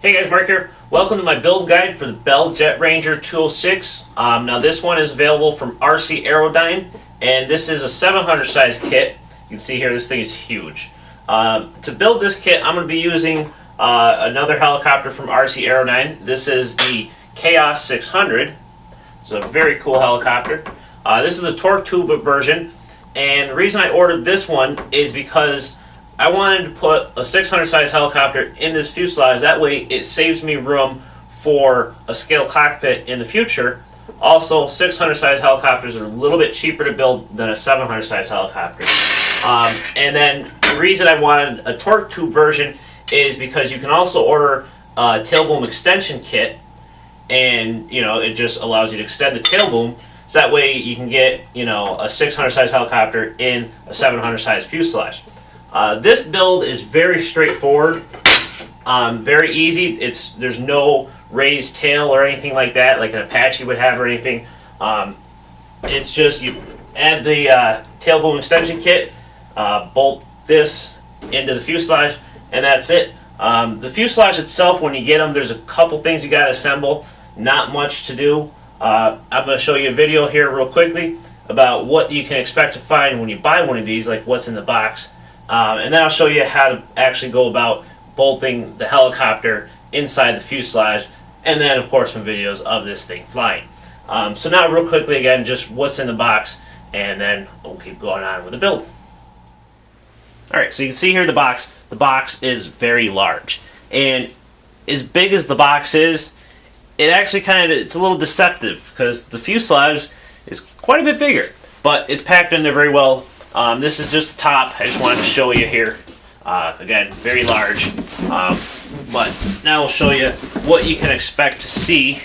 Hey guys, Mark here. Welcome to my build guide for the Bell Jet Ranger 206. Now this one is available from RC Aerodyne, and this is a 700 size kit. You can see here this thing is huge. To build this kit, I'm going to be using another helicopter from RC Aerodyne. This is the Chaos 600. It's a very cool helicopter. This is a torque tube version, and the reason I ordered this one is because I wanted to put a 600 size helicopter in this fuselage. That way it saves me room for a scale cockpit in the future. Also, 600 size helicopters are a little bit cheaper to build than a 700 size helicopter. And then the reason I wanted a torque tube version is because you can also order a tail boom extension kit, and it just allows you to extend the tail boom. So that way you can get a 600 size helicopter in a 700 size fuselage. This build is very straightforward, very easy. There's no raised tail or anything like that, like an Apache would have or anything. It's just you add the tail boom extension kit, bolt this into the fuselage, and that's it. The fuselage itself, when you get them, there's a couple things you got to assemble. Not much to do. I'm going to show you a video here real quickly about what you can expect to find when you buy one of these, like what's in the box. And then I'll show you how to actually go about bolting the helicopter inside the fuselage, and then of course some videos of this thing flying. So now real quickly again, just what's in the box, and then we'll keep going on with the build. Alright, so you can see here the box. The box is very large, and as big as the box is, it actually it's a little deceptive because the fuselage is quite a bit bigger, but it's packed in there very well. This is just the top. I just wanted to show you here. Again, very large. But now I'll show you what you can expect to see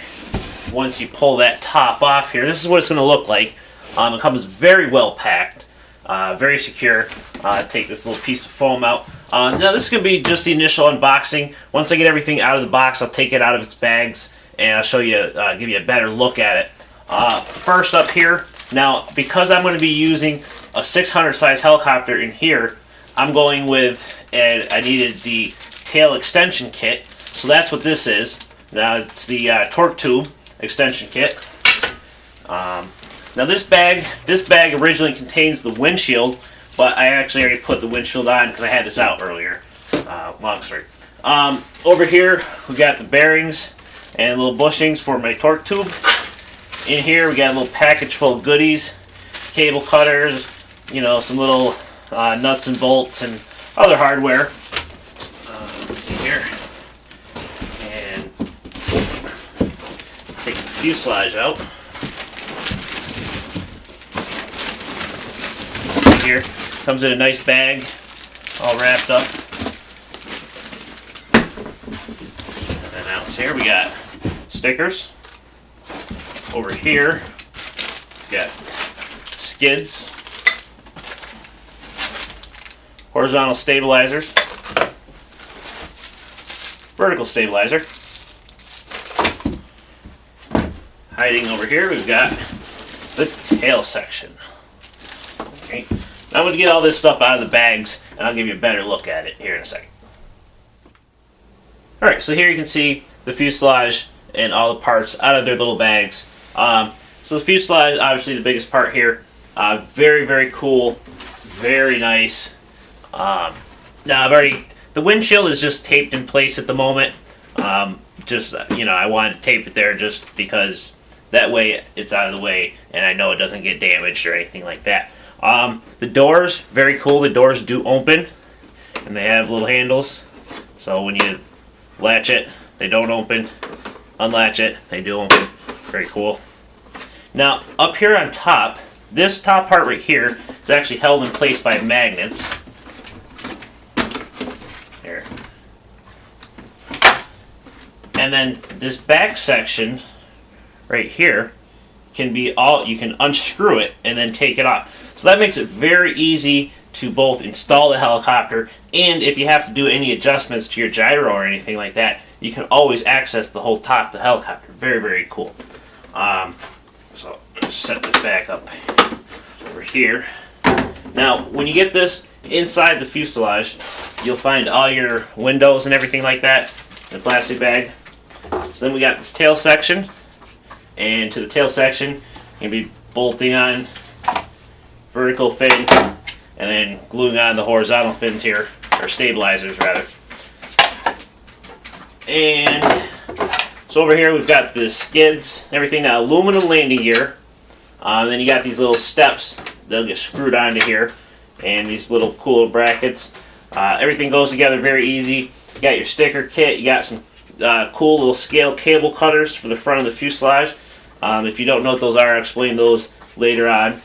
once you pull that top off here. This is what it's going to look like. It comes very well packed, very secure. Take this little piece of foam out. Now this is going to be just the initial unboxing. Once I get everything out of the box, I'll take it out of its bags and I'll show you, give you a better look at it. First up here, now because I'm going to be using a 600 size helicopter in here, I'm going with, and I needed the tail extension kit, so that's what this is. Now it's the torque tube extension kit. Now this bag originally contains the windshield, but I actually already put the windshield on because I had this out earlier. Long story. Over here we got the bearings and little bushings for my torque tube. In here we got a little package full of goodies, cable cutters, some little nuts and bolts and other hardware. Let's see here. And take the fuselage out. See here, comes in a nice bag, all wrapped up. And then out here we got stickers. Over here, we got skids, horizontal stabilizers, vertical stabilizer. Hiding over here, we've got the tail section. Okay. Now I'm going to get all this stuff out of the bags, and I'll give you a better look at it here in a second. Alright, so here you can see the fuselage and all the parts out of their little bags. So the fuselage, obviously the biggest part here. Very, very cool. Very nice. Now the windshield is just taped in place at the moment. I wanted to tape it there just because that way it's out of the way and I know it doesn't get damaged or anything like that. The doors, very cool. The doors do open and they have little handles. So when you latch it, they don't open. Unlatch it, they do open. Very cool. Now up here on top, this top part right here is actually held in place by magnets. Here. And then this back section right here you can unscrew it and then take it off. So that makes it very easy to both install the helicopter, and if you have to do any adjustments to your gyro or anything like that, you can always access the whole top of the helicopter. Very, very cool. So let's set this back up over here. Now, when you get this inside the fuselage, you'll find all your windows and everything like that. in a plastic bag. So then we got this tail section, and to the tail section you're going to be bolting on vertical fin and then gluing on the horizontal fins here, or stabilizers rather. And so over here we've got the skids, everything, aluminum landing gear. Then you got these little steps that'll get screwed onto here, and these little cool little brackets. Everything goes together very easy. You got your sticker kit. You got some cool little scale cable cutters for the front of the fuselage. If you don't know what those are, I'll explain those later on.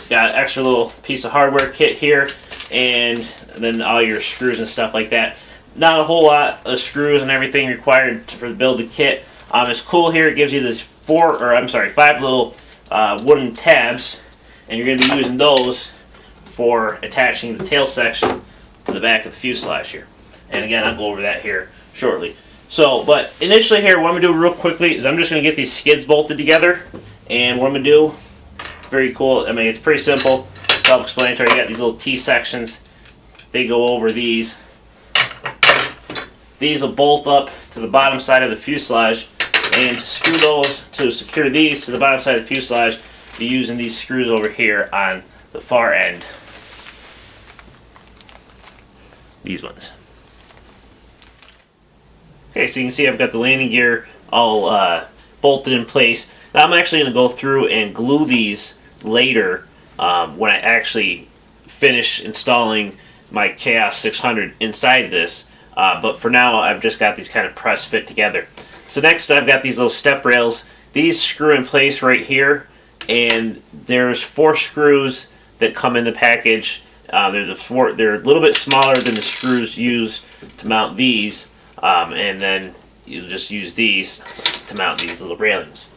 Got extra little piece of hardware kit here, and then all your screws and stuff like that. Not a whole lot of screws and everything required to build the kit. It's cool here. It gives you this 5 little wooden tabs, and you're going to be using those for attaching the tail section to the back of the fuselage here. And again, I'll go over that here shortly. So, but initially here, what I'm going to do real quickly is I'm just going to get these skids bolted together. And what I'm going to do, very cool, I mean, it's pretty simple, self-explanatory. You got these little T-sections. They go over these. These will bolt up to the bottom side of the fuselage. And to screw those, to secure these to the bottom side of the fuselage, you're using these screws over here on the far end. These ones. Okay, so you can see I've got the landing gear all bolted in place. Now I'm actually going to go through and glue these later when I actually finish installing my Chaos 600 inside this. But for now, I've just got these kind of press fit together. So next, I've got these little step rails. These screw in place right here, and there's 4 screws that come in the package. They're a little bit smaller than the screws used to mount these, and then you just use these to mount these little railings.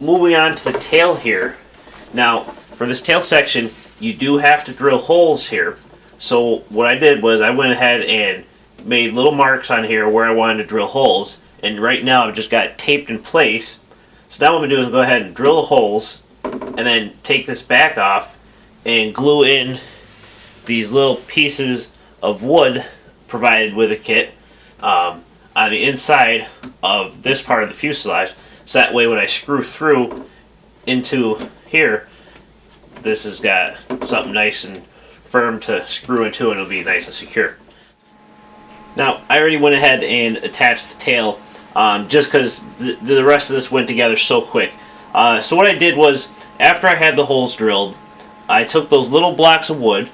Moving on to the tail here. Now, for this tail section, you do have to drill holes here. So what I did was I went ahead and made little marks on here where I wanted to drill holes, and right now I've just got it taped in place. So now what I'm going to do is go ahead and drill the holes, and then take this back off and glue in these little pieces of wood provided with the kit on the inside of this part of the fuselage. So that way when I screw through into here, this has got something nice and firm to screw into, and it'll be nice and secure. Now, I already went ahead and attached the tail just because the rest of this went together so quick. So what I did was, after I had the holes drilled, I took those little blocks of wood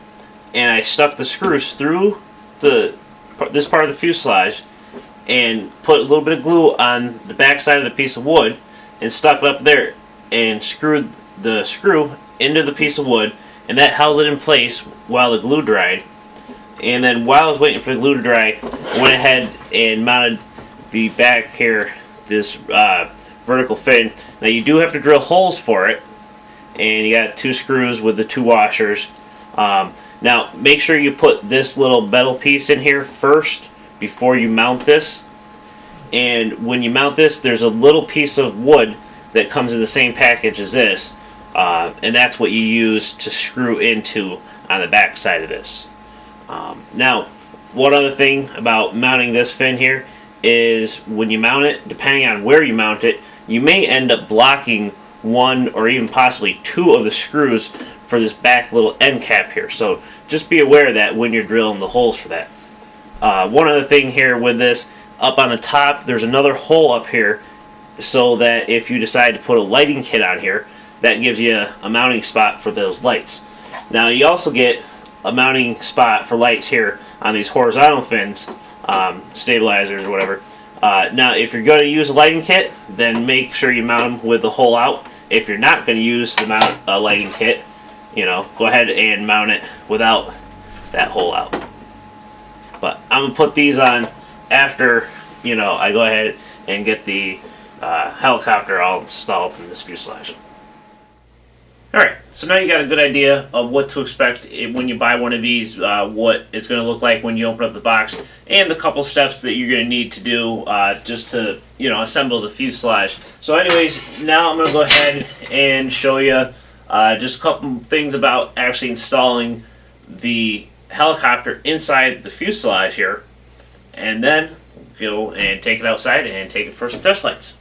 and I stuck the screws through this part of the fuselage and put a little bit of glue on the back side of the piece of wood and stuck it up there and screwed the screw into the piece of wood, and that held it in place while the glue dried. And then while I was waiting for the glue to dry, I went ahead and mounted the back here, this vertical fin. Now you do have to drill holes for it, and you got 2 screws with the 2 washers. Now make sure you put this little metal piece in here first before you mount this. And when you mount this, there's a little piece of wood that comes in the same package as this, and that's what you use to screw into on the back side of this. Now, one other thing about mounting this fin here is when you mount it, depending on where you mount it, you may end up blocking 1 or even possibly 2 of the screws for this back little end cap here. So just be aware of that when you're drilling the holes for that. One other thing here with this, up on the top, there's another hole up here so that if you decide to put a lighting kit on here, that gives you a mounting spot for those lights. Now you also get a mounting spot for lights here on these horizontal fins, stabilizers or whatever. Now if you're going to use a lighting kit, then make sure you mount them with the hole out. If you're not going to use the lighting kit, go ahead and mount it without that hole out. But I'm going to put these on after I go ahead and get the helicopter all installed in this fuselage. Alright, so now you got a good idea of what to expect when you buy one of these, what it's going to look like when you open up the box, and the couple steps that you're going to need to do just to, assemble the fuselage. So anyways, now I'm going to go ahead and show you just a couple things about actually installing the helicopter inside the fuselage here. and then go and take it outside and take it for some test flights.